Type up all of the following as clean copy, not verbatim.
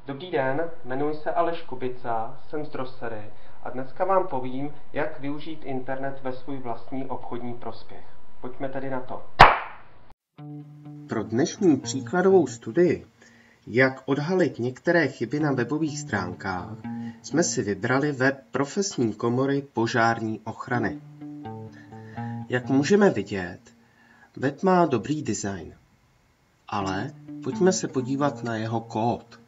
Dobrý den, jmenuji se Aleš Kubica, jsem z Drossery a dneska vám povím, jak využít internet ve svůj vlastní obchodní prospěch. Pojďme tedy na to. Pro dnešní příkladovou studii, jak odhalit některé chyby na webových stránkách, jsme si vybrali web Profesní komory požární ochrany. Jak můžeme vidět, web má dobrý design, ale pojďme se podívat na jeho kód.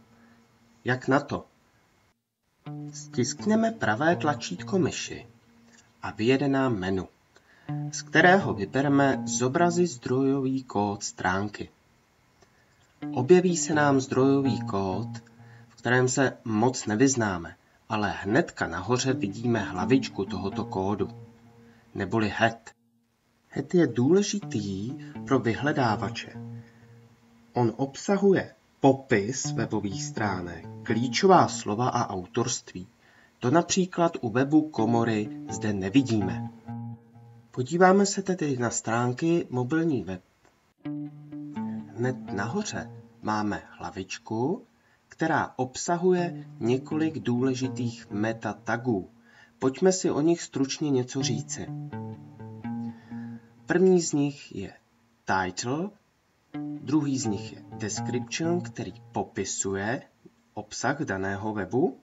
Jak na to? Stiskneme pravé tlačítko myši a vyjede nám menu, z kterého vybereme Zobrazit zdrojový kód stránky. Objeví se nám zdrojový kód, v kterém se moc nevyznáme, ale hnedka nahoře vidíme hlavičku tohoto kódu, neboli head. Head je důležitý pro vyhledávače. On obsahuje popis webových stránek, klíčová slova a autorství. To například u webu komory zde nevidíme. Podíváme se tedy na stránky mobilní web. Hned nahoře máme hlavičku, která obsahuje několik důležitých meta tagů. Pojďme si o nich stručně něco říci. První z nich je title, druhý z nich je description, který popisuje obsah daného webu,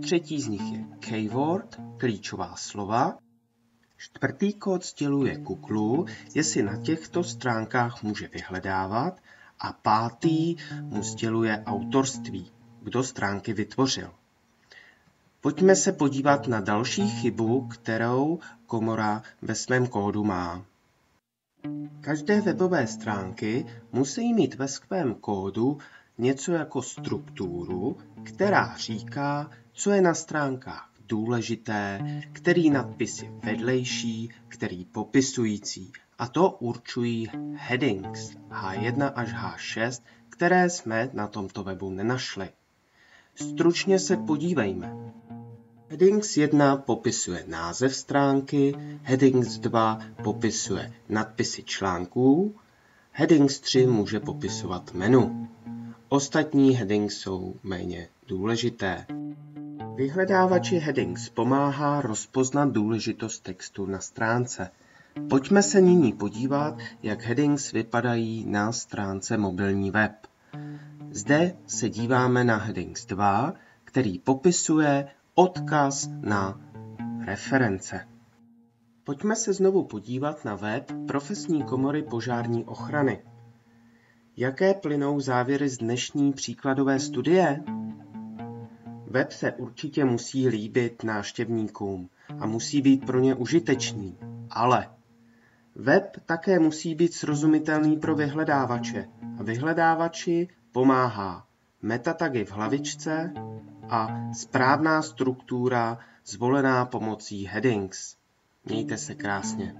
třetí z nich je keyword, klíčová slova, čtvrtý kód sděluje Google, jestli na těchto stránkách může vyhledávat, a pátý mu sděluje autorství, kdo stránky vytvořil. Pojďme se podívat na další chybu, kterou komora ve svém kódu má. Každé webové stránky musí mít ve svém kódu něco jako strukturu, která říká, co je na stránkách důležité, který nadpis je vedlejší, který popisující. A to určují headings H1 až H6, které jsme na tomto webu nenašli. Stručně se podívejme. Headings 1 popisuje název stránky, Headings 2 popisuje nadpisy článků, Headings 3 může popisovat menu. Ostatní headings jsou méně důležité. Vyhledávači headings pomáhá rozpoznat důležitost textu na stránce. Pojďme se nyní podívat, jak headings vypadají na stránce mobilní web. Zde se díváme na headings 2, který popisuje odkaz na reference. Pojďme se znovu podívat na web Profesní komory požární ochrany. Jaké plynou závěry z dnešní příkladové studie? Web se určitě musí líbit návštěvníkům a musí být pro ně užitečný, ale web také musí být srozumitelný pro vyhledávače a vyhledávači pomáhá metatagy v hlavičce a správná struktura zvolená pomocí headings. Mějte se krásně.